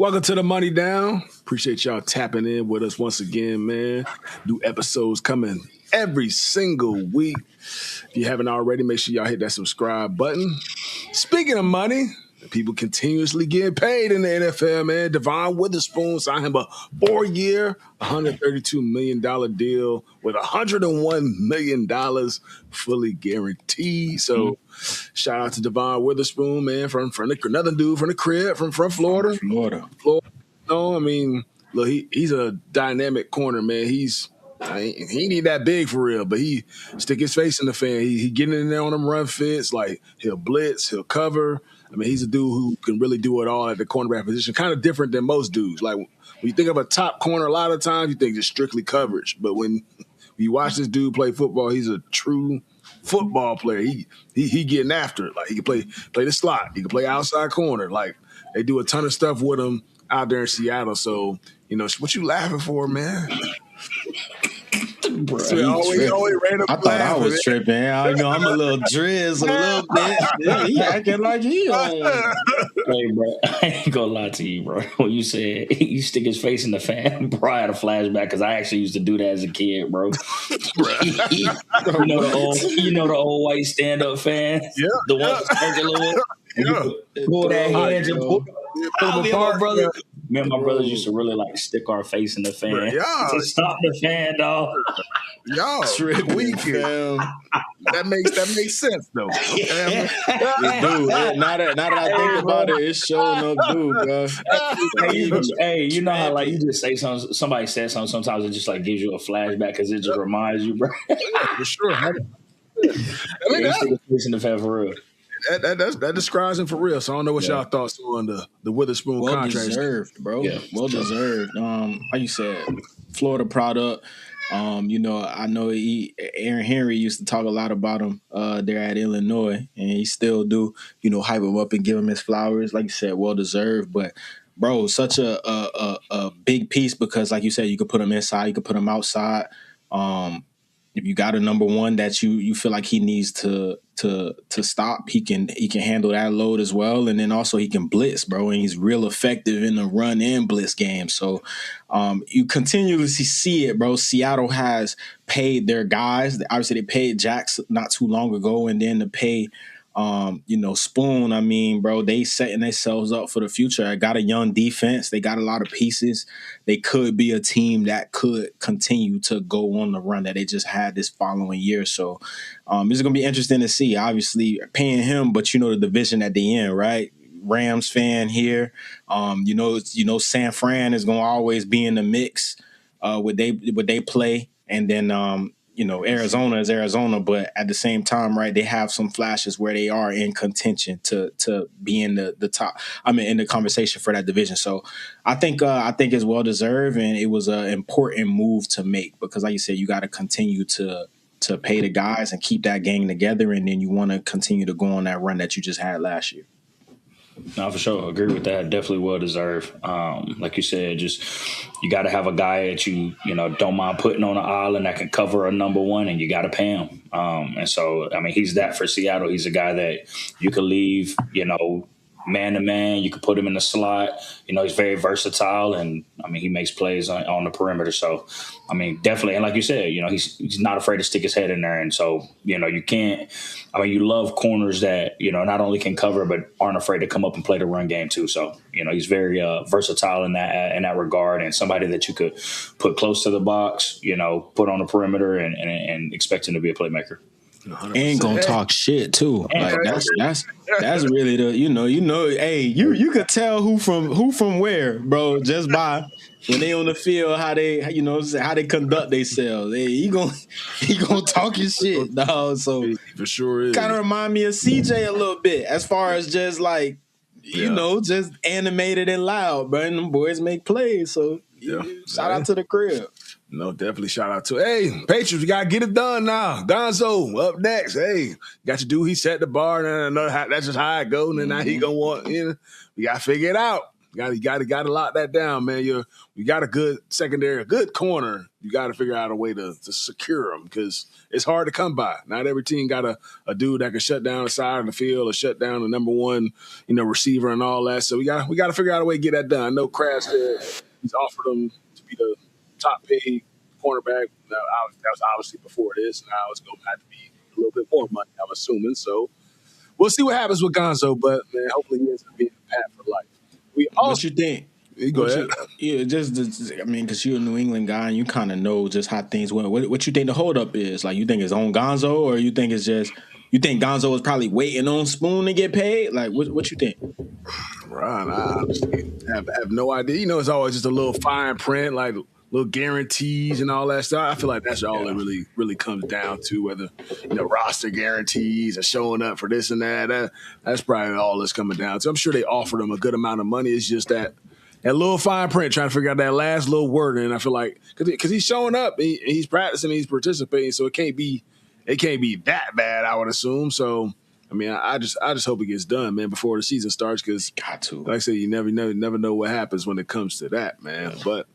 Welcome to the Money Down. Appreciate y'all tapping in with us once again, man. New episodes coming every single week. If you haven't already, make sure y'all hit that subscribe button. Speaking of money, people continuously getting paid in the NFL, man. Devon Witherspoon signed him a 4-year, $132 million deal with $101 million fully guaranteed. So shout out to Devon Witherspoon, man, from another dude from the crib, from Florida. Florida. No, I mean, look, he's a dynamic corner, man. He ain't that big for real, but he stick his face in the fan. He getting in there on them run fits. Like, he'll blitz, he'll cover. I mean, he's a dude who can really do it all at the cornerback position. Kind of different than most dudes. Like, when you think of a top corner, a lot of times you think just strictly coverage. But when you watch this dude play football, he's a true football player. He getting after it. Like, he can play the slot. He can play outside corner. Like, they do a ton of stuff with him out there in Seattle. So, you know, what you laughing for, man? Bro, I thought I was tripping. I know I'm a little drizz a little bit. Yeah, he acting like he on. Hey, bro, I ain't gonna lie to you, bro. When you said you stick his face in the fan, bro, I had a flashback because I actually used to do that as a kid, bro. You know the old white stand-up fan? Yeah. The one that's circular one? Yeah. Pull that hedge and pull me and my brother. Me and my brothers used to really like stick our face in the fan to stop the fan, dog. Y'all weekend. That makes sense though. It do. Now that I think about it, it's showing up, dude, bro. Hey, you know how like you just say something, somebody says something, sometimes it just like gives you a flashback because it just reminds you, bro. For sure. I mean, stick his face in the fan for real. That describes him for real. So I don't know what y'all thoughts on the Witherspoon contract. Well deserved, bro. Yeah. Well deserved. Like you said, Florida product. You know, I know Aaron Henry used to talk a lot about him there at Illinois, and he still do. You know, hype him up and give him his flowers. Like you said, well deserved. But bro, such a big piece because, like you said, you could put him inside, you could put him outside. If you got a number one that you feel like he needs to stop, he can handle that load as well, and then also he can blitz, bro, and he's real effective in the run and blitz game. So you continuously see it, bro. Seattle has paid their guys. Obviously, they paid Jax not too long ago, and then to pay Spoon, I mean, bro, they setting themselves up for the future. I got a young defense. They got a lot of pieces. They could be a team that could continue to go on the run that they just had this following year. So it's going to be interesting to see. Obviously, paying him, but you know the division at the end, right? Rams fan here. San Fran is going to always be in the mix. Would they play? And then Arizona is Arizona, but at the same time, right, they have some flashes where they are in contention to be in the top. I mean, in the conversation for that division. So I think it's well deserved, and it was an important move to make because, like you said, you got to continue to pay the guys and keep that gang together, and then you want to continue to go on that run that you just had last year. No, for sure. Agree with that. Definitely well deserved. Like you said, just you got to have a guy that you don't mind putting on an island that can cover a number one, and you got to pay him. And so, I mean, he's that for Seattle. He's a guy that you could leave, man to man. You could put him in the slot. He's very versatile, and I mean, he makes plays on the perimeter. So, I mean, definitely. And like you said, he's not afraid to stick his head in there. And so, you can't. I mean, you love corners that not only can cover but aren't afraid to come up and play the run game too. So, he's very versatile in that regard, and somebody that you could put close to the box, put on the perimeter, and expect him to be a playmaker. 100%. And gonna talk shit too. Like that's really the hey, you could tell who from where, bro, just by when they on the field how they how they conduct themselves. Hey, he gonna talk his shit, dog. So for sure kind of remind me of CJ a little bit as far as just like just animated and loud, bro. And them boys make plays. So shout out to the crib. No, definitely shout out to Patriots. We gotta get it done now. Gonzo up next. Hey, got your dude. He set the bar, and that's just how it goes. And now he gonna want. We gotta figure it out. You got to lock that down, man. You got a good secondary, a good corner. You got to figure out a way to secure them because it's hard to come by. Not every team got a dude that can shut down the side of the field or shut down the number one, receiver and all that. So we got to figure out a way to get that done. I know Kraft said he's offered him to be the top paid cornerback. That was obviously before this. Now it's going to have to be a little bit more money, I'm assuming. So we'll see what happens with Gonzo, but man, hopefully he ends up being a Pat for life. What you think? Go ahead. Because you're a New England guy and you kind of know just how things went. What you think the holdup is? Like, you think it's on Gonzo, or you think it's just you think Gonzo was probably waiting on Spoon to get paid? Like, what you think? Right, I honestly have no idea. It's always just a little fine print, like little guarantees and all that stuff. I feel like that's all it really, really comes down to, whether roster guarantees or showing up for this and that. That's probably all it's coming down to. I'm sure they offered him a good amount of money. It's just that little fine print, trying to figure out that last little word. And I feel like because he's showing up, he's practicing, he's participating, so it can't be that bad, I would assume. So I mean, I just hope it gets done, man, before the season starts. Because like I said, you never know what happens when it comes to that, man. But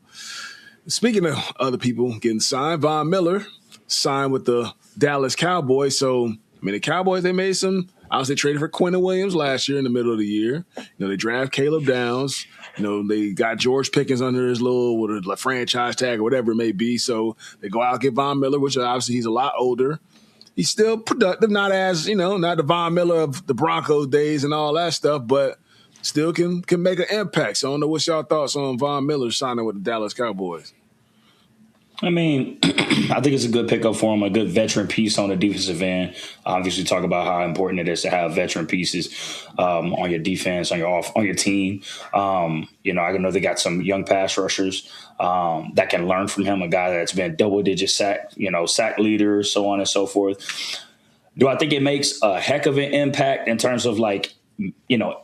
speaking of other people getting signed, Von Miller signed with the Dallas Cowboys. So, I mean, the Cowboys, they made some – obviously traded for Quentin Williams last year in the middle of the year. They draft Caleb Downs. They got George Pickens under his little franchise tag or whatever it may be. So they go out and get Von Miller, which obviously he's a lot older. He's still productive, not as, not the Von Miller of the Broncos days and all that stuff, but – still can make an impact. So I don't know what's y'all thoughts on Von Miller signing with the Dallas Cowboys. I mean, I think it's a good pickup for him, a good veteran piece on the defensive end. Obviously, talk about how important it is to have veteran pieces on your defense, on your team. I know they got some young pass rushers that can learn from him, a guy that's been double-digit sack leader, so on and so forth. Do I think it makes a heck of an impact in terms of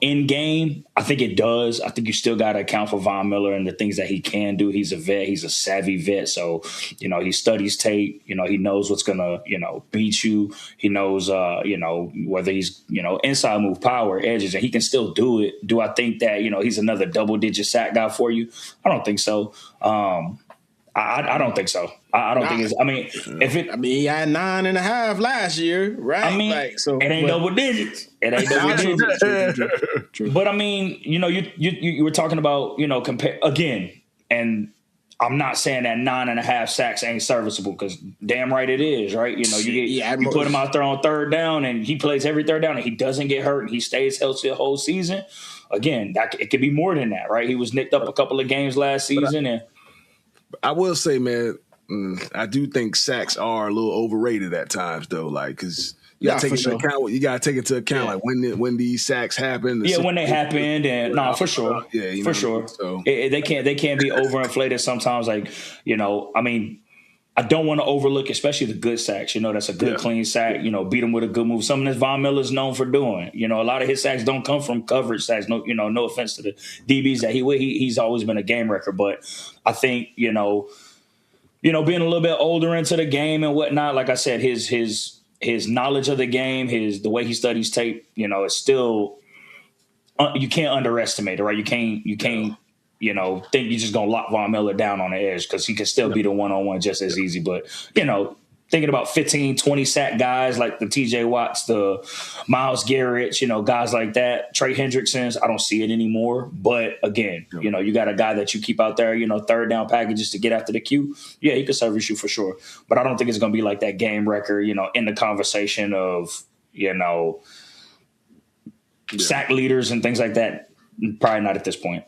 in game? I think it does. I think you still got to account for Von Miller and the things that he can do. He's a vet. He's a savvy vet. So, he studies tape. He knows what's going to, beat you. He knows, whether he's, inside move, power, edges, and he can still do it. Do I think that, he's another double-digit sack guy for you? I don't think so. I don't think so. I don't think it's. I mean, he had 9.5 last year, right? I mean, it ain't double digits. It ain't double digits. True. But I mean, you were talking about compare again, and I'm not saying that 9.5 sacks ain't serviceable, because damn right it is, right? You put him out there on third down and he plays every third down and he doesn't get hurt and he stays healthy the whole season. Again, it could be more than that, right? He was nicked up a couple of games last season, and I will say, man, I do think sacks are a little overrated at times, though. Because you got to take into account. You got to take into account when these sacks happen. When they happened, and for sure, for sure. So they can't be overinflated sometimes. I mean, I don't want to overlook, especially the good sacks. That's a good clean sack. Beat them with a good move. Something that Von Miller's known for doing. A lot of his sacks don't come from coverage sacks. No, no offense to the DBs that he's always been a game wrecker. But I think being a little bit older into the game and whatnot. Like I said, his knowledge of the game, the way he studies tape. It's still you can't underestimate it, right? You can't. Think you're just going to lock Von Miller down on the edge, because he can still be the one-on-one just as easy. But, thinking about 15, 20 sack guys like the TJ Watts, the Myles Garrett, guys like that, Trey Hendricksons, I don't see it anymore. But, again, you got a guy that you keep out there, third down packages to get after the queue. Yeah, he could service you for sure. But I don't think it's going to be like that game wrecker, in the conversation of, sack leaders and things like that. Probably not at this point.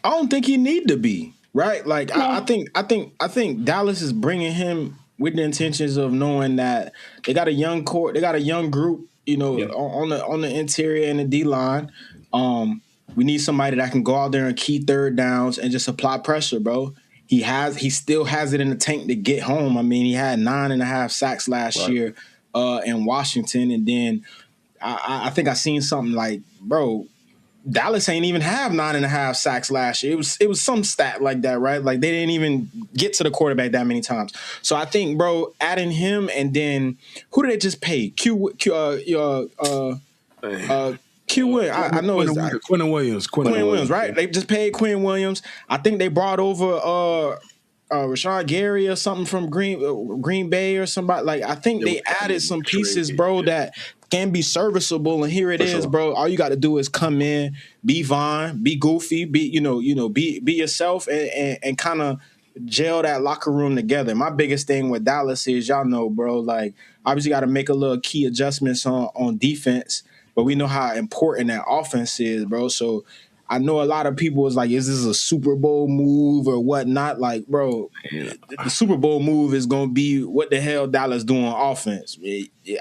I don't think he need to be, right. No. I think Dallas is bringing him with the intentions of knowing that they got a young core, they got a young group, on the interior and the D line. We need somebody that can go out there and key third downs and just apply pressure, bro. He still has it in the tank to get home. I mean, he had 9.5 sacks last year in Washington, and then I think I seen something like, bro, Dallas ain't even have 9.5 sacks last year. It was some stat like that, right? Like, they didn't even get to the quarterback that many times. So I think, bro, adding him, and then who did they just pay? Q Williams. I know it's Quentin Williams. Quinn Williams, right? They just paid Quinn Williams. I think they brought over Rashawn Gary or something from Green Bay or somebody. Like I think they added some pieces, bro, that can be serviceable. And here it is, bro. All you got to do is come in, be Vaughn, be goofy, be yourself, and kind of gel that locker room together. My biggest thing with Dallas is, y'all know, bro, like obviously got to make a little key adjustments on defense, but we know how important that offense is, bro. So I know a lot of people is like, is this a Super Bowl move or whatnot? Like, bro, the Super Bowl move is going to be what the hell Dallas doing on offense.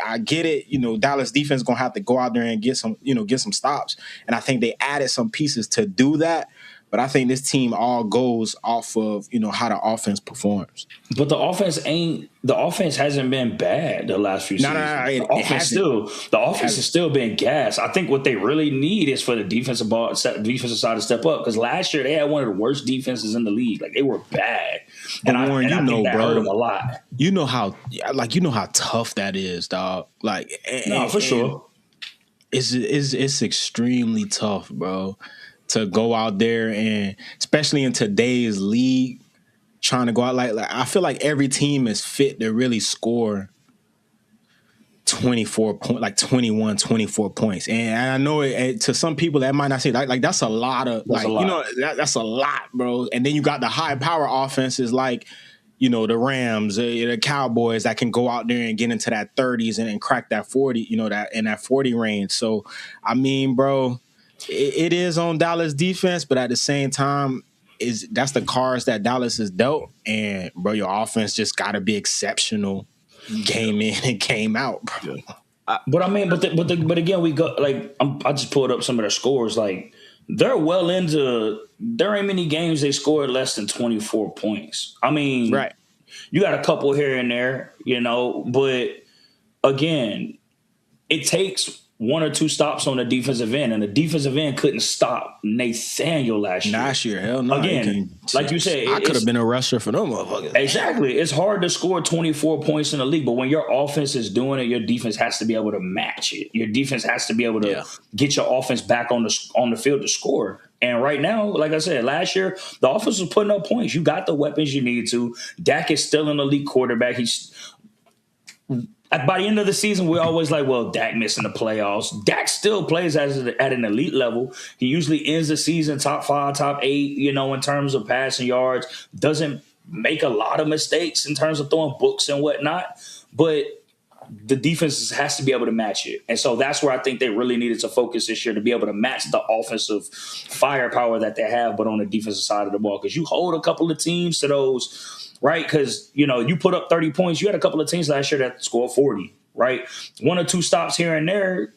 I get it. Dallas defense going to have to go out there and get some stops. And I think they added some pieces to do that. But I think this team all goes off of, how the offense performs. But the offense hasn't been bad the last few seasons. The offense has still been gas. I think what they really need is for the defensive side to step up, because last year they had one of the worst defenses in the league. Like, they were bad. And I think that hurt them a lot. You know how tough that is, dog. Like, for sure. It's extremely tough, bro, to go out there, and especially in today's league, trying to go out like I feel like every team is fit to really score 24 points. And I know to some people that might not say like that's a lot of that's a lot, bro. And then you got the high power offenses like the Rams, the Cowboys that can go out there and get into that 30s and crack that 40, that in that 40 range. So I mean, bro, it is on Dallas defense, but at the same time, that's the cards that Dallas has dealt. And bro, your offense just got to be exceptional, game in and game out, bro. But again, we go like I just pulled up some of their scores. Like, they're well into. There ain't many games they scored less than 24 points. I mean, right? You got a couple here and there, but again, it takes one or two stops on the defensive end, and the defensive end couldn't stop Nathaniel last year. Hell no. Again, like you said, I could have been a rusher for them motherfuckers. Exactly. It's hard to score 24 points in the league, but when your offense is doing it, your defense has to be able to match it. Your defense has to be able to get your offense back on the field to score. And right now, like I said, last year, the offense was putting up points. You got the weapons you need to. Dak is still an elite quarterback. By the end of the season, we're always like, well, Dak missing the playoffs. Dak still plays at an elite level. He usually ends the season top 5, top 8, in terms of passing yards. Doesn't make a lot of mistakes in terms of throwing books and whatnot. But the defense has to be able to match it. And so that's where I think they really needed to focus this year, to be able to match the offensive firepower that they have, but on the defensive side of the ball. Because you hold a couple of teams to those – right? Because, you put up 30 points. You had a couple of teams last year that scored 40, right? One or two stops here and there,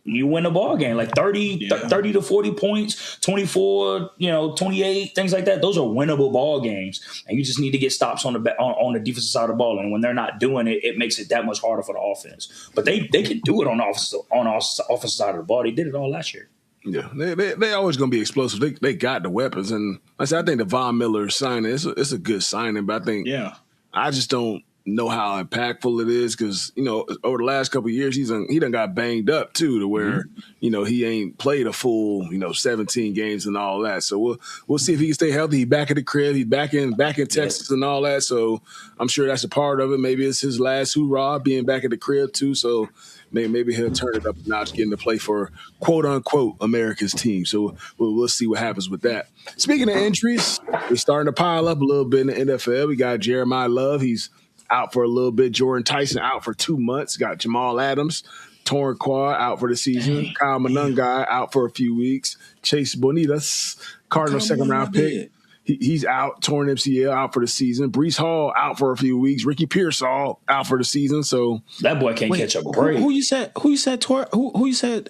you win a ball game. Like 30 to 40 points, 24, 28, things like that. Those are winnable ball games. And you just need to get stops on the defensive side of the ball. And when they're not doing it, it makes it that much harder for the offense. But they can do it on the offensive side of the ball. They did it all last year. Yeah, they always going to be explosive. They got the weapons, and I think the Von Miller signing it's a good signing, but I think I just don't know how impactful it is because over the last couple of years he done got banged up too, to where he ain't played a full 17 games and all that. So we'll see if he can stay healthy. He's back at the crib. He's back in Texas and all that. So I'm sure that's a part of it. Maybe it's his last hoorah being back at the crib too. So maybe he'll turn it up a notch, getting to play for quote unquote America's team. So we'll see what happens with that. Speaking of injuries, we're starting to pile up a little bit in the NFL. We got Jeremiah Love. He's out for a little bit. Jordan Tyson out for 2 months. Got Jamal Adams, torn quad, out for the season. Kyle Monangai out for a few weeks. Chase Bonitas, Cardinals second-round pick. He's out, torn MCL, out for the season. Breece Hall out for a few weeks. Ricky Pearsall out for the season. So that boy can't catch a break. Who you said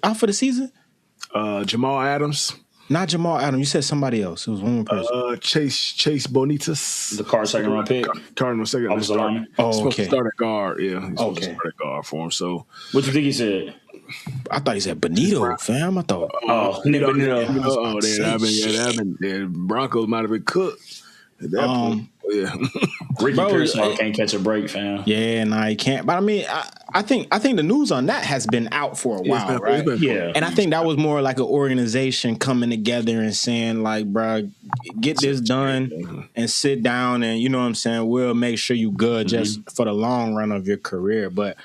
out for the season? Jamal Adams. Not Jamal Adams. You said somebody else. It was one more person. Chase Bonitas. The Cardinals second-round pick. Cardinals second. Okay. Start at guard. Yeah. He's supposed to start at guard for him. So what do you think he said? I thought he said Benito, fam. I thought. Broncos might have been cooked at that point. Yeah. Ricky Pearsall can't catch a break, fam. Yeah, no, he can't. But I mean, I think the news on that has been out for a while, right? Yeah. And I think that was more like an organization coming together and saying, like, bro, get this done and sit down and, you know what I'm saying, we'll make sure you good just for the long run of your career. But,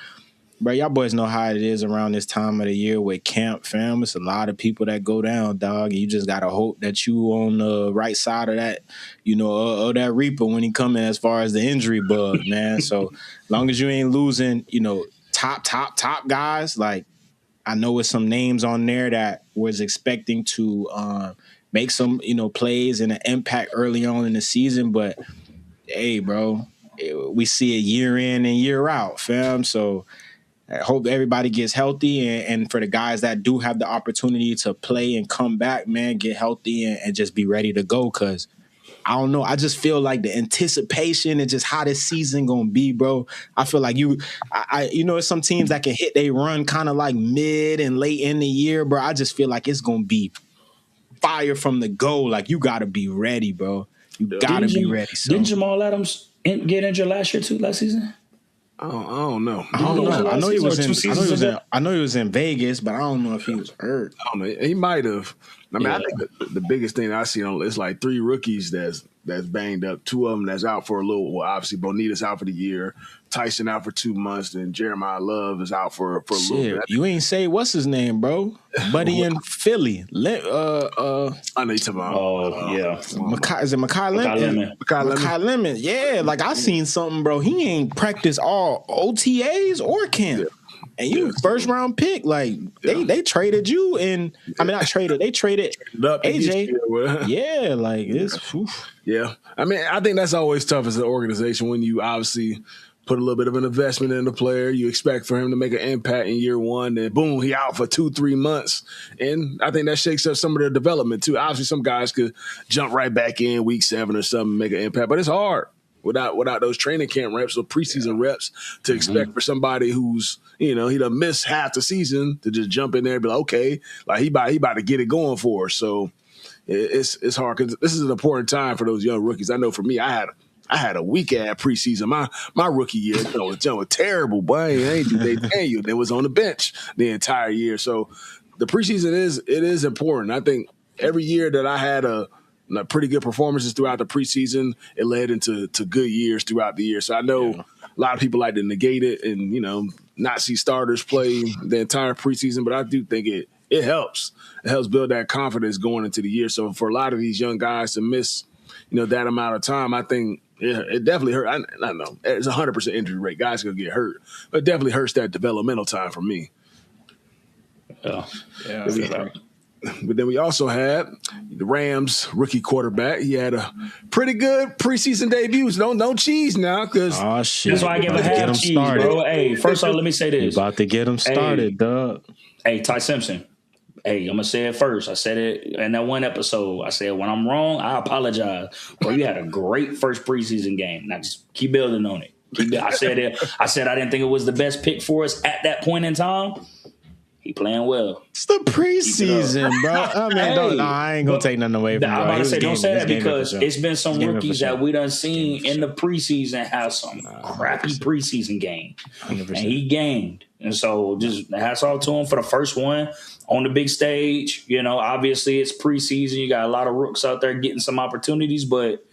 bro, y'all boys know how it is around this time of the year with camp, fam. It's a lot of people that go down, dog. And you just got to hope that you on the right side of that, you know, of that reaper when he come in as far as the injury bug, man. So as long as you ain't losing, you know, top guys, like I know with some names on there that was expecting to make some, you know, plays and an impact early on in the season. But, hey, bro, we see it year in and year out, fam. So I hope everybody gets healthy, and for the guys that do have the opportunity to play and come back, man, get healthy and just be ready to go. Because I don't know, I just feel like the anticipation and just how this season gonna be, bro. I feel like you know, there's some teams that can hit they run kind of like mid and late in the year, bro. I just feel like it's gonna be fire from the go. Like you gotta be ready, bro. You gotta be ready. So. Didn't Jamal Adams get injured last season? I don't know. I know he was in Vegas, but I don't know if he was hurt. I don't know. He might have. I mean, I think the biggest thing I see on it's like 3 rookies that's banged up. 2 of them that's out for a little. Well, obviously Bonita's out for the year. Tyson out for 2 months, and Jeremiah Love is out for a little bit. You ain't say what's his name, bro? Buddy in Philly. I know you talking about. Oh yeah. Is it Makai Lemon? Makai Lemon. Yeah, like I seen something, bro. He ain't practiced all OTAs or camp. Yeah. And you first round pick, like they traded you, and I mean not traded, they traded AJ. Yeah, like it's. Yeah, I mean I think that's always tough as an organization when you obviously put a little bit of an investment in the player. You expect for him to make an impact in year 1, then boom, he out for 2-3 months, and I think that shakes up some of their development too. Obviously, some guys could jump right back in week 7 or something, and make an impact, but it's hard. Without those training camp reps or preseason reps to expect for somebody who's, you know, he done missed half the season to just jump in there and be like, okay, like he about to get it going for us. So it's hard because this is an important time for those young rookies. I know for me, I had a weak ass preseason. My rookie year, was terrible, boy. They was on the bench the entire year. So the preseason is important. I think every year that I had a pretty good performances throughout the preseason, it led into good years throughout the year. So I know a lot of people like to negate it and, you know, not see starters play the entire preseason, but I do think it helps. It helps build that confidence going into the year. So for a lot of these young guys to miss, you know, that amount of time, I think it definitely hurt. I don't know. It's 100% injury rate. Guys going to get hurt. But it definitely hurts that developmental time for me. Yeah. But then we also had the Rams rookie quarterback. He had a pretty good preseason debut. No cheese now, because that's why I give a half cheese, bro. Hey, first off, let me say this: about to get him started, dog. Hey, Ty Simpson. Hey, I'm gonna say it first. I said it in that one episode. I said when I'm wrong, I apologize. Bro, you had a great first preseason game. Now just keep building on it. I said it. I said I didn't think it was the best pick for us at that point in time. He playing well. It's the preseason, bro. I mean, I ain't gonna take nothing away from him. I'm about to say, don't say that because it's been some rookies that we done seen in the preseason have some crappy preseason game. 100%. And he gamed. And so just hats off to him for the first one on the big stage. You know, obviously it's preseason. You got a lot of rooks out there getting some opportunities, but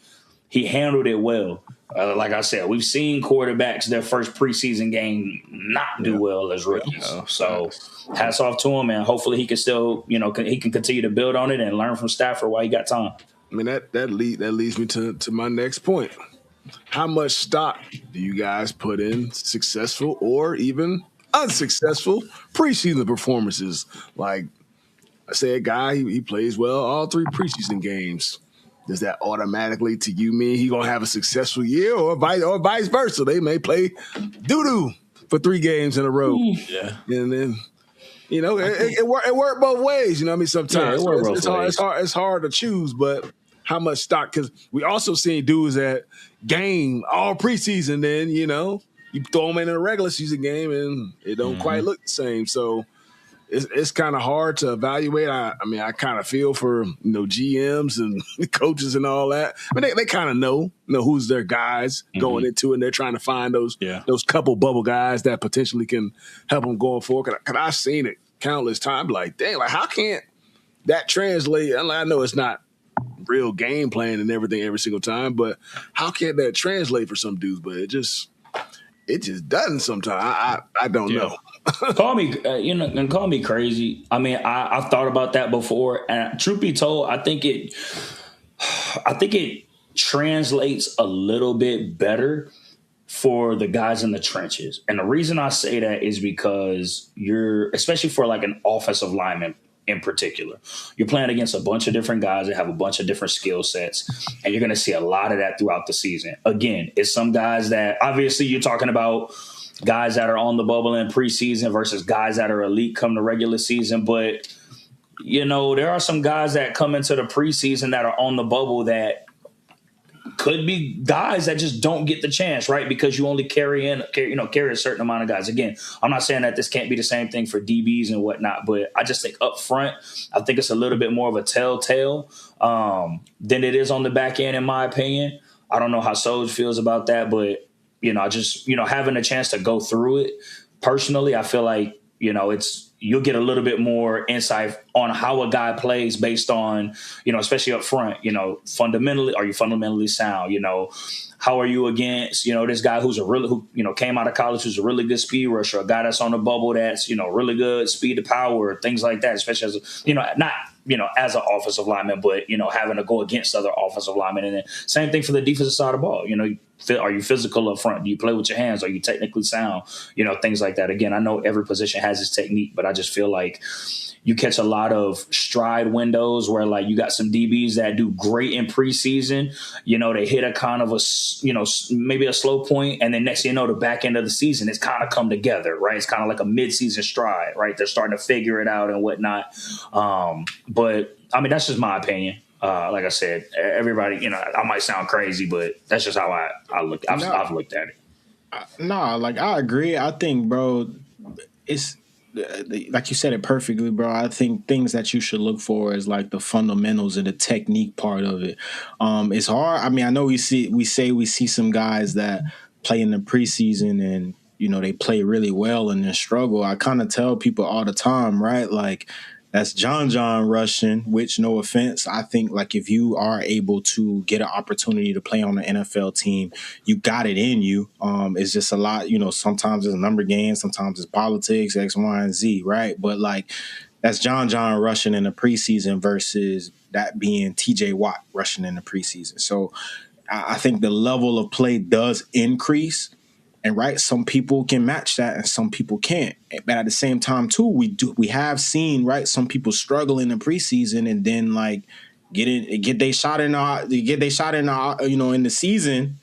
he handled it well. Like I said, we've seen quarterbacks their first preseason game not do well as rookies. So hats off to him, and hopefully he can still, you know, he can continue to build on it and learn from Stafford while he got time. I mean, that leads me to my next point. How much stock do you guys put in successful or even unsuccessful preseason performances? Like I say, a guy, he plays well all 3 preseason games. Does that automatically to you mean he gonna have a successful year, or vice versa? They may play doo-doo for 3 games in a row. Yeah, and then you know it worked both ways. You know what I mean? Sometimes it's hard to choose, but how much stock? Because we also seen dudes that game all preseason, then you know you throw them in a regular season game and it don't quite look the same. So it's kind of hard to evaluate. I mean, I kind of feel for GMs and coaches and all that. I mean, they kind of know who's their guys going into it, and they're trying to find those couple bubble guys that potentially can help them going forward. Because I've seen it countless times. Like, dang, like how can't that translate? I know it's not real game plan and everything every single time, but how can that translate for some dudes? But it just doesn't sometimes. I don't know. Call me, and call me crazy. I mean, I've thought about that before, and truth be told, I think it translates a little bit better for the guys in the trenches. And the reason I say that is because especially for like an offensive lineman in particular, you're playing against a bunch of different guys that have a bunch of different skill sets, and you're going to see a lot of that throughout the season. Again, it's some guys that obviously you're talking about guys that are on the bubble in preseason versus guys that are elite come the regular season. But, there are some guys that come into the preseason that are on the bubble that could be guys that just don't get the chance, right? Because you only carry a certain amount of guys. Again, I'm not saying that this can't be the same thing for DBs and whatnot, but I just think up front, I think it's a little bit more of a telltale than it is on the back end, in my opinion. I don't know how Soj feels about that, but having a chance to go through it personally, I feel like, you'll get a little bit more insight on how a guy plays based on, especially up front, fundamentally, are you fundamentally sound? How are you against, this guy who came out of college, who's a really good speed rusher, a guy that's on the bubble that's, really good speed to power, things like that, especially as, not, as an offensive lineman, but, having to go against other offensive linemen. And then same thing for the defensive side of the ball. Are you physical up front? Do you play with your hands? Are you technically sound? Things like that. Again, I know every position has its technique, but I just feel like you catch a lot of stride windows where like you got some DBs that do great in preseason. They hit a kind of maybe a slow point, and then next thing you know, the back end of the season, it's kind of come together, right? It's kind of like a mid-season stride, right? They're starting to figure it out and whatnot. But I mean, that's just my opinion. Like I said, everybody, I might sound crazy, but that's just how I look. I've looked at it. No, like I agree. I think, bro, it's like you said it perfectly, bro. I think things that you should look for is like the fundamentals and the technique part of it. It's hard. I mean, I know we see some guys that play in the preseason and they play really well and then struggle. I kind of tell people all the time, right? Like, that's John rushing, which, no offense, I think like if you are able to get an opportunity to play on an NFL team, you got it in you. It's just a lot, sometimes it's a number game, sometimes it's politics, X, Y, and Z, right? But like that's John rushing in the preseason versus that being TJ Watt rushing in the preseason. So I think the level of play does increase. And right, some people can match that and some people can't. But at the same time, too, we have seen, right, some people struggle in the preseason and then like get their shot in the season,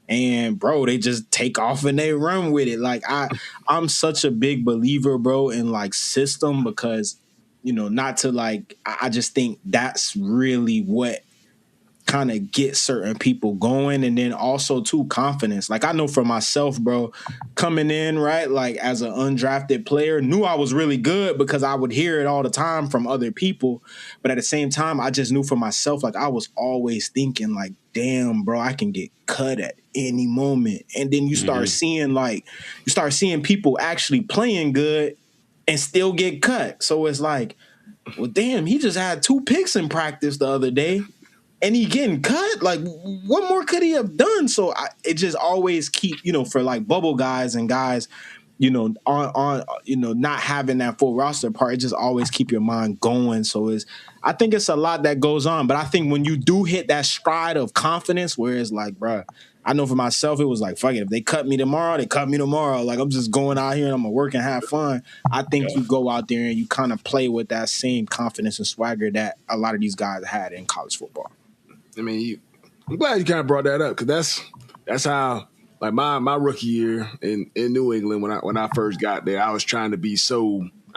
and bro, they just take off and they run with it. Like I'm such a big believer, bro, in like system, because not to like, I just think that's really what kind of get certain people going. And then also too, confidence. Like I know for myself, bro, coming in, right, like as an undrafted player, knew I was really good because I would hear it all the time from other people. But at the same time, I just knew for myself, like I was always thinking like, damn, bro, I can get cut at any moment. And then you start seeing people actually playing good and still get cut. So it's like, well, damn, he just had 2 picks in practice the other day. And he getting cut? Like, what more could he have done? So it just always keep, for like bubble guys and guys, on not having that full roster part, it just always keep your mind going. So I think it's a lot that goes on. But I think when you do hit that stride of confidence, where it's like, bro, I know for myself, it was like, fuck it. If they cut me tomorrow, they cut me tomorrow. Like, I'm just going out here and I'm going to work and have fun. I think you go out there and you kind of play with that same confidence and swagger that a lot of these guys had in college football. I mean, I'm glad you kind of brought that up, because that's how, like my rookie year in New England, when I first got there, I was trying to be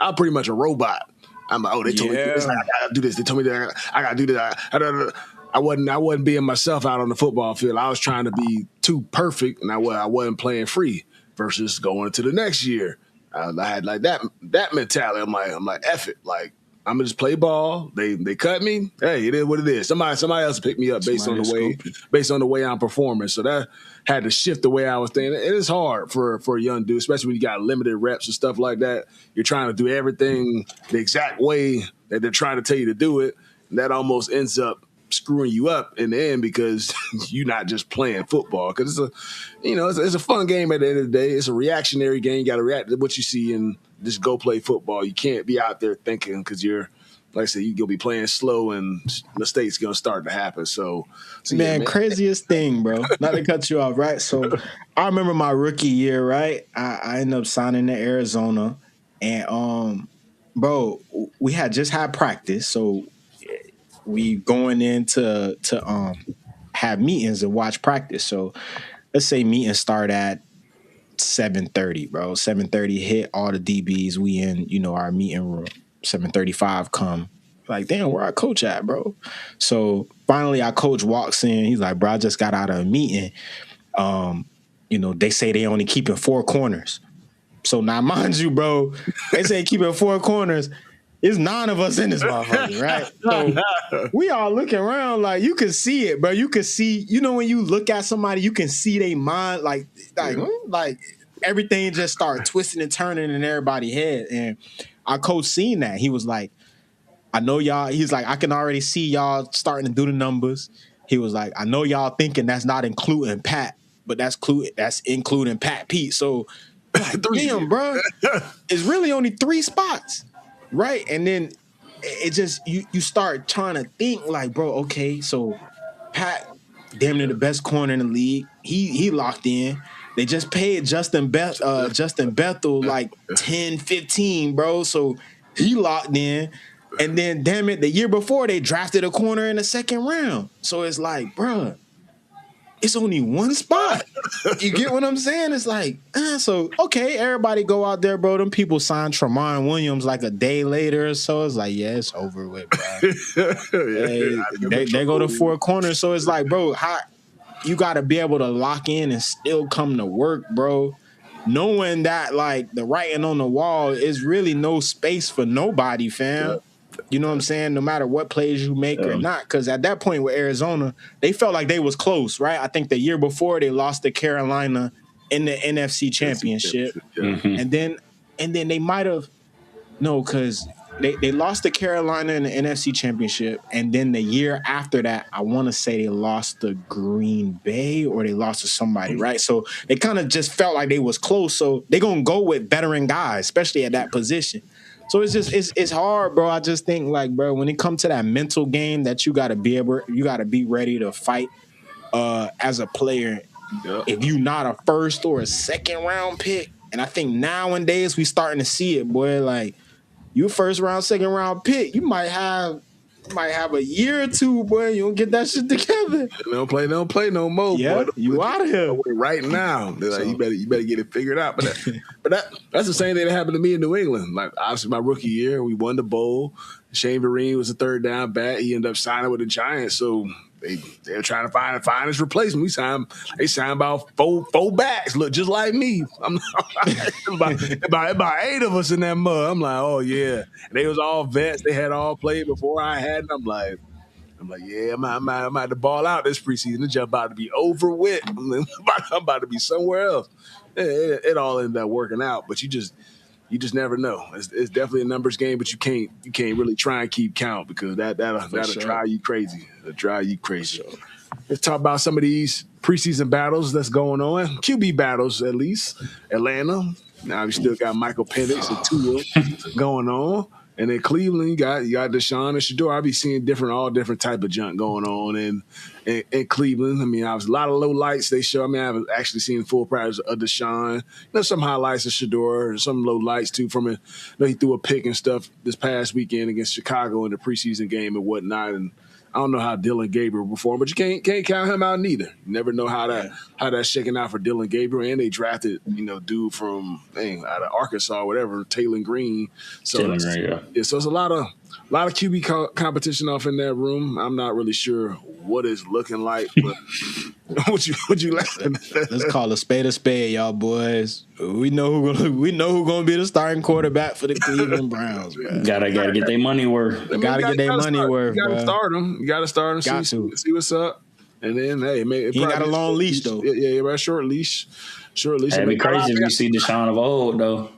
I'm pretty much a robot. I'm like, they told me this, I gotta do this. They told me that I gotta do this. I wasn't being myself out on the football field. I was trying to be too perfect, and I wasn't playing free. Versus going into the next year, I had like that mentality. I'm like, F it. Like, I'm gonna just play ball. They cut me. Hey, it is what it is. Somebody else pick me up based on the way I'm performing. So that had to shift the way I was thinking. It is hard for a young dude, especially when you got limited reps and stuff like that. You're trying to do everything the exact way that they're trying to tell you to do it. And that almost ends up screwing you up in the end because you're not just playing football. Because it's a fun game at the end of the day. It's a reactionary game. You got to react to what you see and just go play football. You can't be out there thinking because you're, like I said, you're going to be playing slow and mistakes going to start to happen. So man, craziest thing, bro. Not to cut you off, right? So I remember my rookie year, right? I ended up signing to Arizona, and bro, we had just had practice, so we going in to have meetings and watch practice. So let's say meetings start at 7:30, bro. 7:30 hit, all the DBs, we in, our meeting room. 7:35 come. Like, damn, where our coach at, bro? So finally our coach walks in. He's like, bro, I just got out of a meeting. They say they only keeping 4 corners. So now, mind you, bro, they say keeping 4 corners. It's 9 of us in this motherfucker, right? So we all looking around like, you can see it, bro. You can see, when you look at somebody, you can see their mind, like everything just start twisting and turning in everybody's head. And our coach seen that. He was like, I know y'all. He's like, I can already see y'all starting to do the numbers. He was like, I know y'all thinking that's not including Pat, but that's including Pat Pete. So, like, damn, bro, it's really only 3 spots. Right. And then it just you start trying to think like, bro, okay, so Pat, damn near the best corner in the league. He locked in. They just paid Justin Bethel like 10, 15, bro. So he locked in. And then, damn it, the year before they drafted a corner in the 2nd round. So it's like, bro, it's only 1 spot. You get what I'm saying? It's like, so, okay, everybody go out there, bro. Them people signed Tramon Williams like a day later or so. It's like, yeah, it's over with, bro. They go to 4 corners. So it's like, bro, how you got to be able to lock in and still come to work, bro. Knowing that, like, the writing on the wall is really no space for nobody, fam. Yeah. You know what I'm saying? No matter what plays you make or not. Because at that point with Arizona, they felt like they was close, right? I think the year before they lost to Carolina in the NFC Championship. Mm-hmm. And then they might have because they lost to Carolina in the NFC Championship. And then the year after that, I want to say they lost to Green Bay or they lost to somebody, right? So they kind of just felt like they was close. So they're going to go with veteran guys, especially at that position. So it's just it's hard, bro. I just think, like, bro, when it comes to that mental game that you gotta be ready to fight as a player. Yep. If you not a 1st or a 2nd round pick, and I think nowadays we starting to see it, boy. Like, you 1st round, 2nd round pick, you might have a year or 2, boy. You don't get that shit together. They don't play no more. Yeah, boy. You out of here right now. They're like, you better get it figured out. But that's the same thing that happened to me in New England. Like, obviously, my rookie year, we won the bowl. Shane Vereen was a 3rd down back. He ended up signing with the Giants. So they were trying to find his replacement. They signed about four backs, look just like me. I'm about 8 of us in that mud. I'm like, oh yeah. And they was all vets. They had all played before I had. And I'm like, yeah, I'm about to ball out this preseason. It's just about to be over with. I'm about to be somewhere else. It all ended up working out, but you just never know. It's definitely a numbers game, but you can't really try and keep count because that'll drive you crazy. It'll drive you crazy. Sure. Let's talk about some of these preseason battles that's going on. QB battles, at least. Atlanta. Now we still got Michael Penix and Tua going on. And in Cleveland, you got Deshaun and Shador. I be seeing all different type of junk going on in Cleveland. I mean, I was a lot of low lights they show. I mean, I haven't actually seen full practice of Deshaun. Some highlights of Shador and some low lights too from it. He threw a pick and stuff this past weekend against Chicago in the preseason game and whatnot. And I don't know how Dylan Gabriel performed, but you can't count him out neither. You never know how that's shaking out for Dylan Gabriel. And they drafted, dude from out of Arkansas, whatever, Taylor Green. So so it's a lot of QB competition off in that room. I'm not really sure what it's looking like, but What you laughing at? Let's call a spade, y'all boys. We know who gonna be the starting quarterback for the Cleveland Browns, bro. Gotta get their money worth. Gotta get their money worth, You gotta bro. start them. You gotta start them. See what's up. And then, hey, man, he ain't got a long leash though. Yeah, right. Short leash. It'd be crazy if you see Deshaun of old though.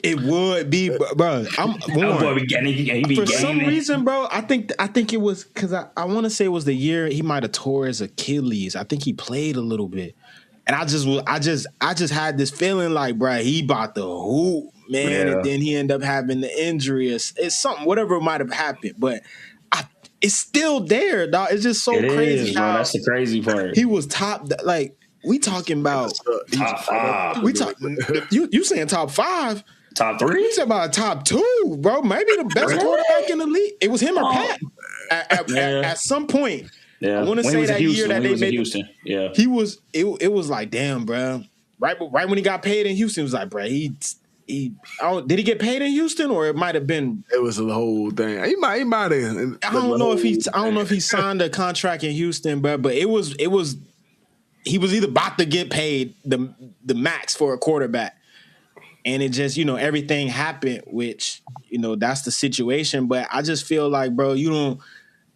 It would be, bro. I'm for some reason, bro. I think it was because I want to say it was the year he might have tore his Achilles. I think he played a little bit, and I just had this feeling like, bro, he about to hoop, man, and then he ended up having the injury. It's something, whatever might have happened, but it's still there, dog. It's just so crazy. Bro. That's the crazy part. He was top, like we talking about top 5. We talk. You saying top 5? Top 3? He's about top 2, bro. Maybe the best quarterback in the league. It was him or Pat at some point. Yeah. I want to say that year that they made Houston. Yeah, he was. It was like, damn, bro. Right when he got paid in Houston, it was like, bro, he did he get paid in Houston or it might have been? It was the whole thing. He might have. I don't know if he signed a contract in Houston, bro. But it was. He was either about to get paid the max for a quarterback. And it just, everything happened, which, that's the situation. But I just feel like, bro, you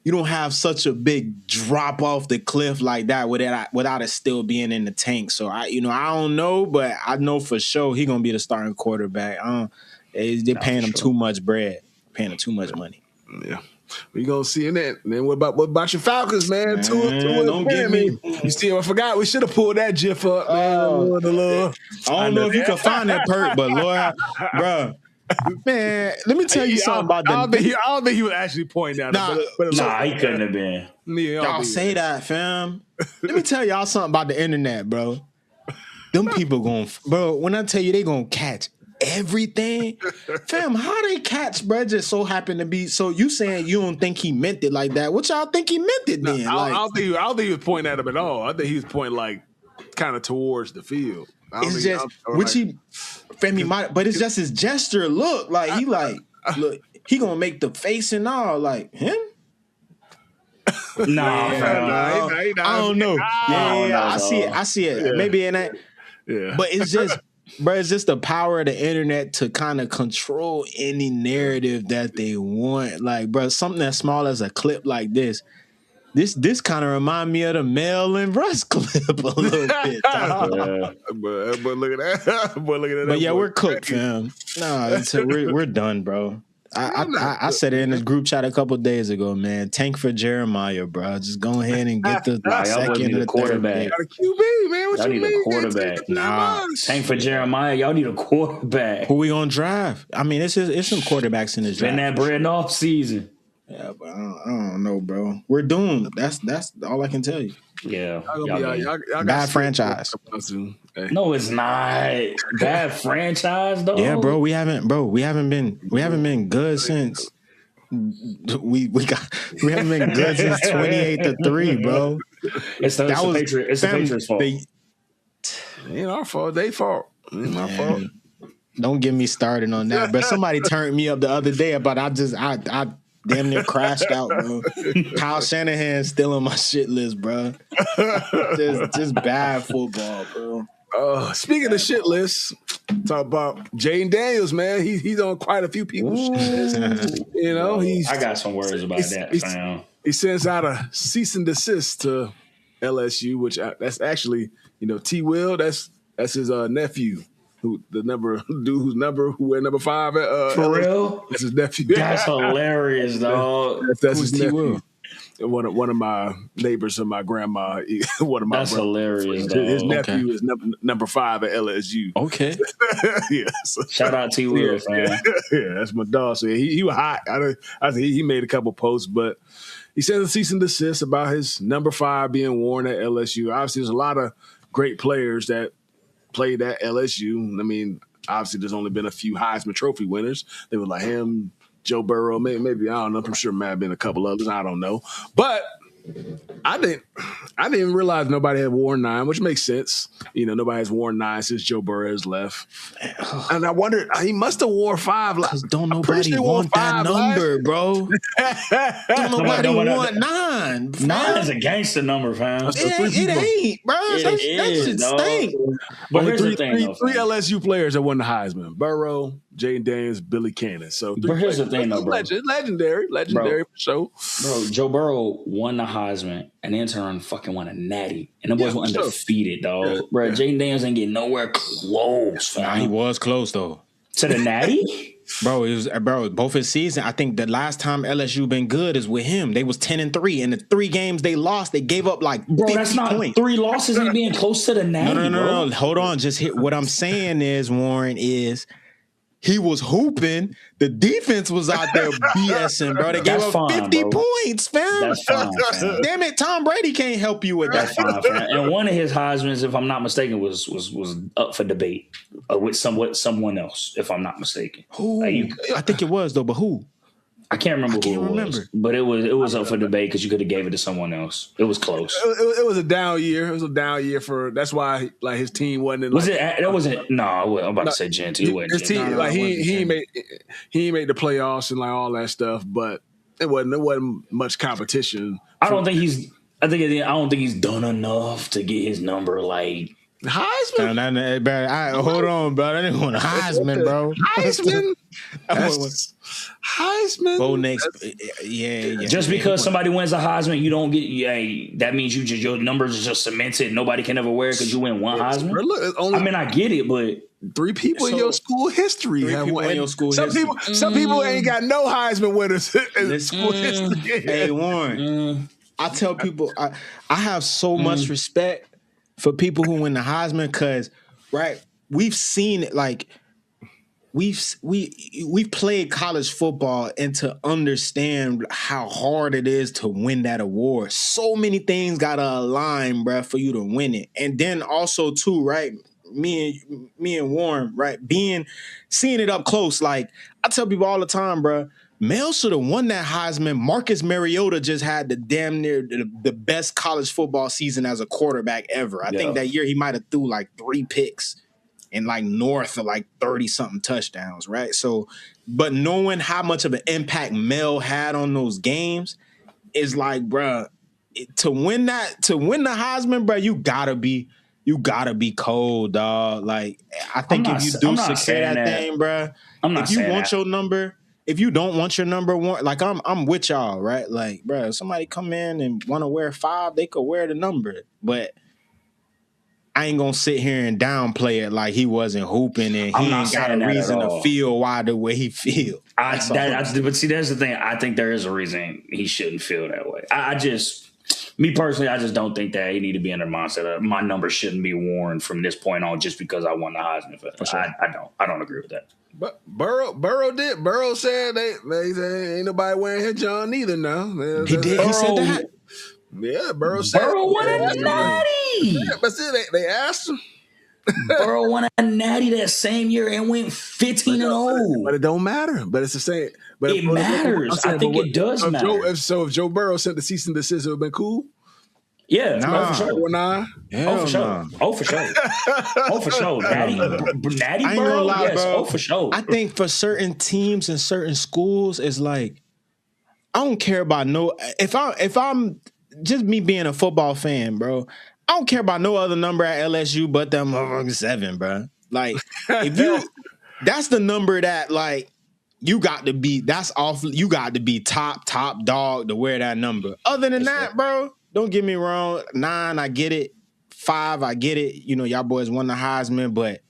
don't have such a big drop off the cliff like that without it still being in the tank. So I don't know, but I know for sure he gonna be the starting quarterback. They're paying him too much bread, paying him too much money. Yeah. We gonna see in that. And then what about your Falcons, man? Don't get me. You still, I forgot. We should have pulled that GIF up, man. I don't know if you can find that perk, but Lord, bro, man, let me tell you something about that. I don't think he was actually pointing out. Nah, he couldn't have been. Y'all say that, fam. Let me tell y'all something about the internet, bro. Them people bro. When I tell you they gonna catch everything, fam, how they catch, bro? Just so happen to be. So you saying you don't think he meant it like that? What y'all think he meant it then? I don't think he was pointing at him at all. I think he was pointing like kind of towards the field. It's just but it's just his gesture. Look, like he gonna make the face and all like him. Nah, I don't know. I see it. Yeah. Maybe in that. Yeah, but it's just. Bro, it's just the power of the internet to kind of control any narrative that they want. Like, bro, something as small as a clip like this kind of remind me of the Mel and Russ clip a little bit. But look at that. But yeah, we're cooked, fam. No, we're done, bro. I said it in this group chat a couple days ago, man. Tank for Jeremiah, bro. Just go ahead and get the second or the quarterback. Got a QB, man. What y'all you need mean? A quarterback. Tank for Jeremiah. Y'all need a quarterback. Who we gonna draft? I mean, it's some quarterbacks in this draft. Been that bread off season. Yeah, but I don't know, bro. We're doomed. That's all I can tell you. Yeah, y'all bad franchise. No, it's not bad franchise though. Yeah, bro. We haven't been good since we haven't been good since 28-3, bro. It's the Patriots' fault. It ain't our fault. They fault. It ain't my fault. Don't get me started on that, bro. Somebody turned me up the other day about I damn near crashed out, bro. Kyle Shanahan's still on my shit list, bro. Just bad football, bro. Speaking of shit lists, talk about Jayden Daniels, man. He's on quite a few people's shit lists. I got some words about that, fam. He sends out a cease and desist to LSU, which that's actually, T. Will. That's his nephew. Who wear number 5 for LSU. real? That's his nephew. That's hilarious, dog. That's his nephew. One of my neighbors and my grandma. One of my that's brothers. hilarious. Dog. His nephew is number 5 at LSU. Okay. Yeah. Shout out T. Will, man. Yeah, that's my dog. So he was hot. I think he made a couple posts, but he sent a cease and desist about his number 5 being worn at LSU. Obviously, there's a lot of great players that played at LSU. I mean, obviously, there's only been a few Heisman Trophy winners. They were like him, Joe Burrow, maybe I don't know. I'm sure there might have been a couple others. I don't know, but I didn't realize nobody had worn 9, which makes sense. Nobody has worn 9 since Joe Burrow has left, and I wondered he must have worn 5. Because don't nobody want that number, bro. Don't nobody want 9. 9. Fam. 9 is a gangster number, fam. It ain't, bro. That shit stink. But here's the thing, though, three LSU players that won the Heisman: Burrow, Jayden Daniels, Billy Cannon. So, but here's the thing, though, bro. Legendary for sure. Bro, Joe Burrow won the Heisman and then turned fucking won a natty, and the boys were undefeated, dog. Yeah. Bro, Jayden Daniels ain't getting nowhere close. Fam. Nah, he was close though to the natty. Bro, both his season. I think the last time LSU been good is with him. They was 10-3, and the 3 games they lost, they gave up like 50 that's not points. 3 losses and being close to the natty. No. Hold on, just hit. What I'm saying is, Warren, is he was hooping. The defense was out there BSing, bro. They gave up 50 points, fam. That's fine, fam. Damn it, Tom Brady can't help you with that. Fine, fam. And one of his Heismans, if I'm not mistaken, was up for debate with someone else, if I'm not mistaken. Who? I think it was though, but who? I can't remember who it was, but it was up for debate because you could have gave it to someone else. It was close. It was a down year. It was a down year for. That's why like his team wasn't. Was it? That wasn't. No, I'm about to say Gentle. His team, he made the playoffs and like all that stuff, but it wasn't much competition. I don't think he's done enough to get his number like. Heisman? Hold on, bro. I didn't want a Heisman, bro. Heisman? Heisman? Bo next, yeah. Just because somebody wins a Heisman, you don't get. That means your numbers are just cemented. Nobody can ever wear it because you win one Heisman. Look, I get it, but 3 people in your school history have won. In your school some people ain't got no Heisman winners in school history. Hey, Warren, I tell people I have so much respect for people who win the Heisman because, right, we've seen it. Like we've played college football and to understand how hard it is to win that award. So many things gotta align, bruh, for you to win it. And then also too, right, me and Warren, right, seeing it up close. Like I tell people all the time, bruh, Mel should have won that Heisman. Marcus Mariota just had the damn near the best college football season as a quarterback ever. I think that year he might have threw like 3 picks and like north of like 30-something touchdowns, right? So, but knowing how much of an impact Mel had on those games is like, bruh, to win the Heisman, bruh, you gotta be cold, dog. Like, I think if you do secure that thing, bruh, if you want your number. If you don't want your number one, like I'm with y'all, right? Like, bro, if somebody come in and want to wear 5, they could wear the number. But I ain't gonna sit here and downplay it like he wasn't hooping and he ain't got a reason to feel why the way he feel. But see, that's the thing. I think there is a reason he shouldn't feel that way. Me personally, I just don't think that he need to be in the mindset of my number shouldn't be worn from this point on just because I won the Heisman. For sure. I don't agree with that. But Burrow did. Burrow said they said ain't nobody wearing his John either now. He did. He said that. Yeah, Burrow said. Burrow won a natty. Yeah, but see, they asked him. Burrow won a natty that same year and went 15-0. But it don't matter. But it's the same. But it matters. I think it does matter. If Joe Burrow sent the cease and desist, it would have been cool. Yeah, for sure. For sure. Oh, for sure. Natty Burrow, yes. Bro. Oh, for sure. I think for certain teams and certain schools, it's like I don't care about if I'm just me being a football fan, bro. I don't care about no other number at LSU but them 7, bro. Like that's the number that like you got to be. That's off. You got to be top dog to wear that number. Other than that, bro. Don't get me wrong. 9, I get it. 5, I get it. You know, y'all boys won the Heisman, but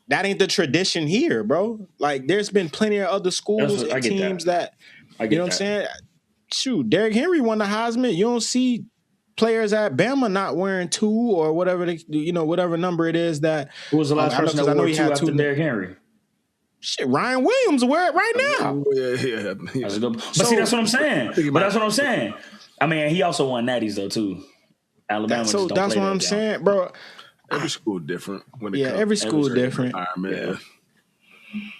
that ain't the tradition here, bro. Like, there's been plenty of other schools and teams that you know what I'm saying? Shoot, Derrick Henry won the Heisman. You don't see players at Bama not wearing 2 or whatever, whatever number it is that. Who was the last person that wore 2 after Derrick Henry? Shit, Ryan Williams wear it right now. Yeah. But see, that's what I'm saying. I mean, he also won natties though too. Alabama. So that's what I'm saying, bro. Every school different. Every school different. Yeah.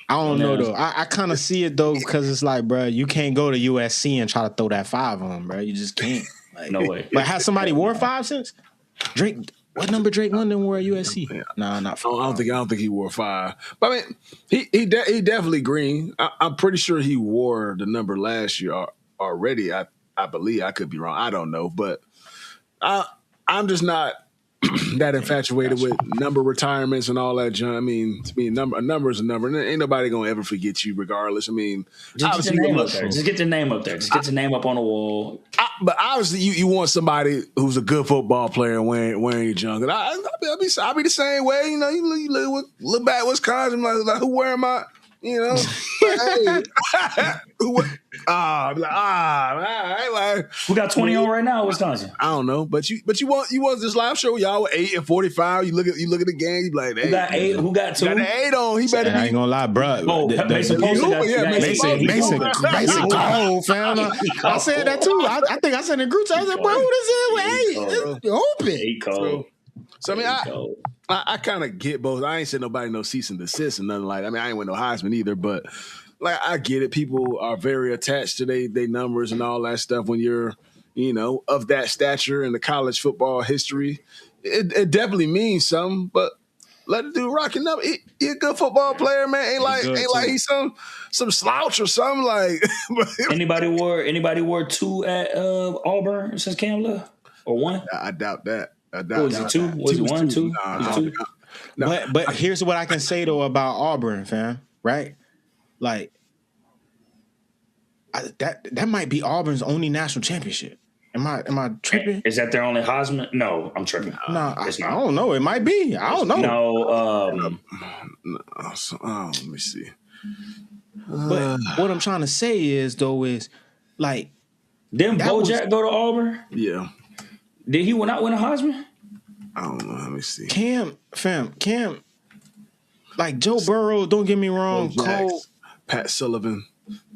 I don't know though. I kind of see it though because it's like, bro, you can't go to USC and try to throw that 5 on, bro. You just can't. Like, no way. But has somebody wore 5 since? Drake. What number Drake London wore at USC? Yeah. No, not 5. I don't think he wore 5. But I mean, he definitely green. I'm pretty sure he wore the number last year already. I I believe. I could be wrong. I don't know, but I'm just not that infatuated with number retirements and all that junk. I mean, to me, a number is a number. And ain't nobody gonna ever forget you, regardless. I mean, just get your name up there. Just get your name up there. Just get your name up on the wall. But obviously, you want somebody who's a good football player wearing your junk. And I'll be the same way. You know, you look back at Wisconsin, like who wearing my. You know, but, hey, who got 20 on right now, Wisconsin? I don't know, but you want this live show? Y'all were 8 and 45. You look at the game. You be like, hey, who got 8? Who got 2? Got the 8 on. He better. I ain't gonna lie, bro. Mason Cole, fam. I said that too. I think I said in the group chat. I said, bro, who this is with 8? It's open. So I mean, I kind of get both. I ain't said nobody no cease and desist and nothing like that. I mean, I ain't with no Heisman either, but like I get it. People are very attached to they numbers and all that stuff when you're, you know, of that stature in the college football history. It definitely means something, but let the dude rock it up. He a good football player, man. Ain't like he's some slouch or something like. Anybody wore 2 at Auburn since Cam left or 1? I doubt that. Was it 2? Was it 1, 2? No. But here's what I can say though about Auburn, fam. Right? Like that might be Auburn's only national championship. Am I tripping? Is that their only Heisman? No, I'm tripping. No, I don't know. It might be. I don't know. Let me see. But what I'm trying to say is like, didn't Bojack go to Auburn? Yeah. Did he not win a Heisman? I don't know. Let me see. Cam, like Joe Burrow, don't get me wrong, Cole. Pat Sullivan,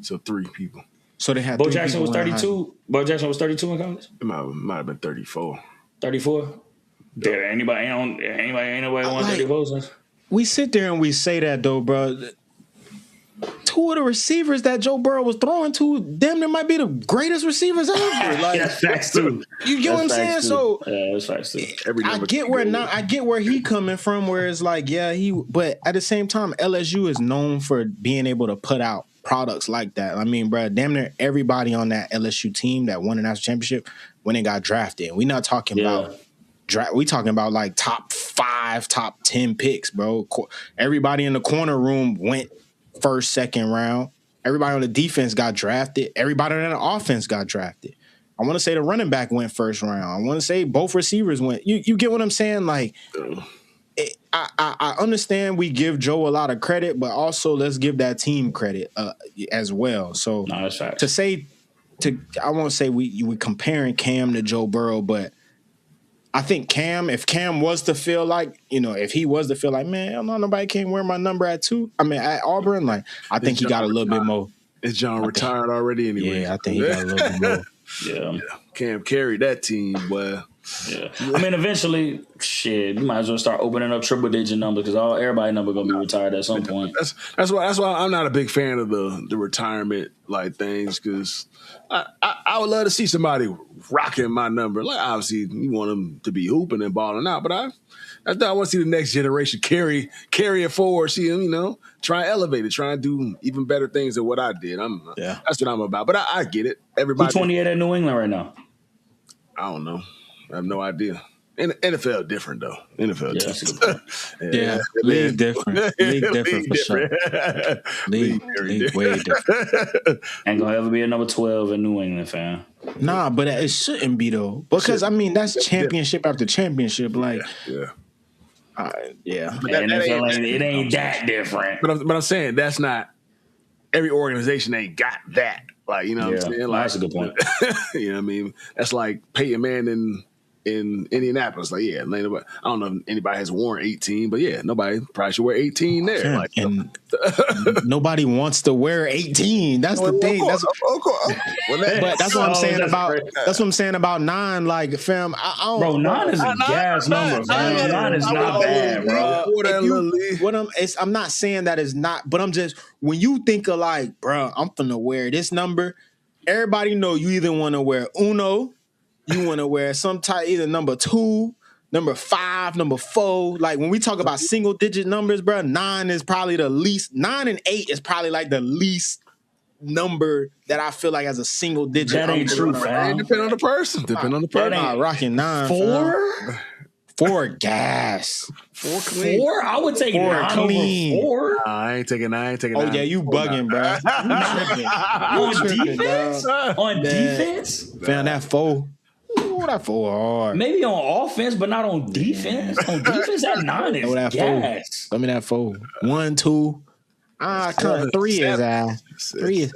so 3 people. So they had Bo Jackson was 32. Bo Jackson was 32 in college? It might have been 34. 34? Yeah, ain't nobody want 34 since. We sit there and we say that though, bro. 2 of the receivers that Joe Burrow was throwing to, damn, there might be the greatest receivers ever. Like, that's facts too. You get what I'm saying? Too. So that's facts too. I get where he coming from. Where it's like, but at the same time, LSU is known for being able to put out products like that. I mean, bro, damn near everybody on that LSU team that won the national championship when they got drafted. We're not talking about we talking about like top 5, top 10 picks, bro. Everybody in the corner room went first, second round. Everybody on the defense got drafted. Everybody on the offense got drafted. I want to say the running back went first round. I want to say both receivers went. You get what I'm saying? Like, I understand we give Joe a lot of credit, but also let's give that team credit as well. So that's facts. I won't say we comparing Cam to Joe Burrow, but I think if Cam was to feel like, if he was to feel like, man, nobody can wear my number at Auburn, like, I think he got a little bit more. Is John retired already anyway? Yeah, I think he got a little bit more. Yeah. Cam carried that team, boy. Yeah. I mean, eventually, shit, you might as well start opening up triple-digit numbers because everybody's number going to be retired at some point. That's why I'm not a big fan of the retirement like things because I would love to see somebody rocking my number. Like, obviously, you want them to be hooping and balling out, but I want to see the next generation carry it forward, see them, try and elevate it, try and do even better things than what I did. That's what I'm about. But I get it. Everybody. Who's 28 at New England right now? I don't know. I have no idea. NFL different though. NFL different. Yeah, league different. League different for sure. League way different. Ain't gonna ever be a number 12 in New England, fam. Nah, but it shouldn't be though, because that's championship after championship. Like, But it ain't that different. But I'm saying that's not every organization ain't got that. Like, you know what I'm saying? Like, that's a good point. You know what I mean? That's like Peyton Manning in Indianapolis. Like, I don't know if anybody has worn 18, but nobody probably should wear 18 there. Sure. Like, and nobody wants to wear 18. That's the thing. But that's what I'm saying about. That's what I'm saying about 9. Like, fam, I don't. Bro, 9 is a gas number, man. 9 is not bad, bro. I'm not saying that it's not, but I'm just, when you think of like, bro, I'm finna wear this number. Everybody know you either want to wear Uno. You want to wear some type, either number 2, number 5, number 4. Like, when we talk about single digit numbers, bro, 9 is probably the least. 9 and 8 is probably like the least number that I feel like as a single digit. That ain't true, fam. It depends on the person. Depend on the person. Nah, rocking 9. 4? 4 gas. 4 clean. 4? I would take 4 9 clean. over 4. I ain't taking 9. Oh, yeah, you bugging, bro. On defense? On defense? Fam, that 4. Ooh, that 4 hard. Maybe on offense, but not on defense. On defense, that 9 is that gas. 4. Give me that 4. 1, 2. Kind of 3 is 3 is.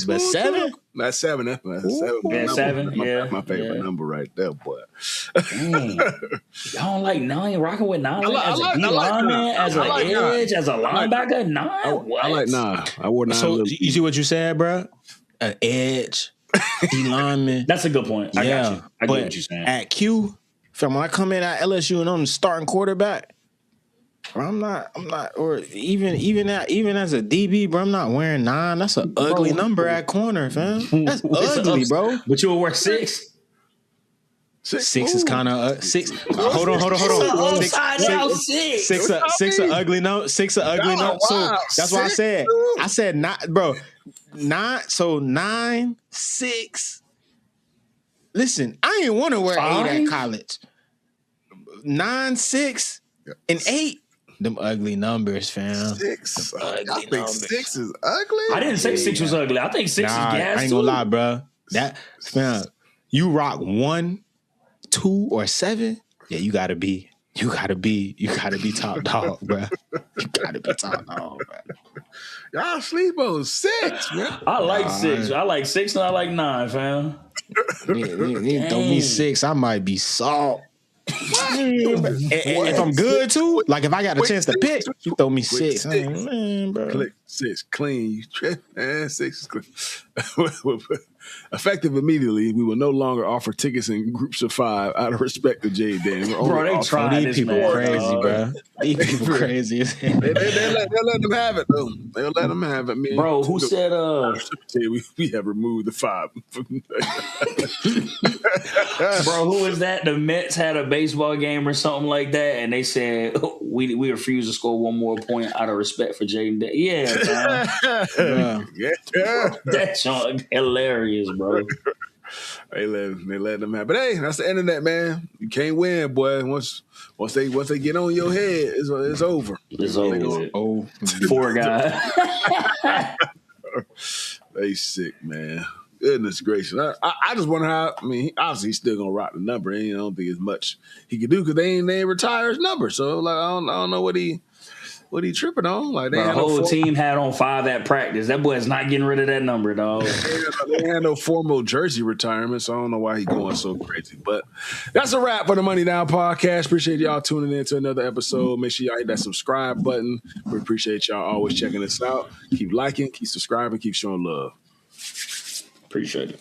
But 7? That's 7. That's 7. Yeah, 7. Yeah, my favorite number right there, boy. Dang. Y'all don't like 9? Rocking with 9 as a D like lineman, 9. as an edge, as a linebacker? 9? What? I like 9. I wore 9. So you see what you said, bro? An edge, D lineman. That's a good point. I got you. I get what you're saying. At Q, from when I come in at LSU and I'm the starting quarterback, bro, I'm not, or even as a DB, bro, I'm not wearing 9. That's an ugly number at corner, fam. That's ugly, bro. But you will wear 6. 6 is kind of 6. Hold on. 6 an ugly note. 6 an ugly note. So that's why I said not, bro. 9. So 9, 6. Listen, I ain't want to wear 8 at college. 9, 6, and 8. Them ugly numbers, fam. 6. Ugly I think numbers. 6 is ugly. I didn't say 6 was ugly. I think 6 is gas. I ain't gonna lie, bro. That fam, you rock 1, 2, or 7. Yeah, you gotta be top dog, bro. You gotta be top dog, bro. Y'all sleep on 6, man. I like 6. I like 6 and I like 9, fam. You throw me 6, I might be salt. And if I'm good too, like if I got a chance to pick, you throw me 6. Man, bro. Click 6 clean. You trip, man. 6 is clean. Effective immediately, we will no longer offer tickets in groups of 5 out of respect to Jayden Daniels. Bro, they trying These this, people man. crazy, bro. These people crazy. They'll let them have it, though. They'll let them have it, man. Bro, who said we have removed the 5. Bro, who is that? The Mets had a baseball game or something like that, and they said we refuse to score 1 more point out of respect for Jayden Daniels. Yeah, Yeah. that's hilarious, bro. They let them have. But hey, that's the internet, man. You can't win, boy. Once they get on your head, it's over. It's over. Oh, Poor guy. They sick, man. Goodness gracious. I just wonder how. I mean, obviously he's still gonna rock the number. I don't think as much he could do because they ain't retire his number. So like I don't know what he tripping on. Like The whole team had on 5 at practice. That boy's not getting rid of that number, dog. They had no formal jersey retirement, so I don't know why he's going so crazy. But that's a wrap for the Money Down Podcast. Appreciate y'all tuning in to another episode. Make sure y'all hit that subscribe button. We appreciate y'all always checking us out. Keep liking, keep subscribing, keep showing love. Appreciate it.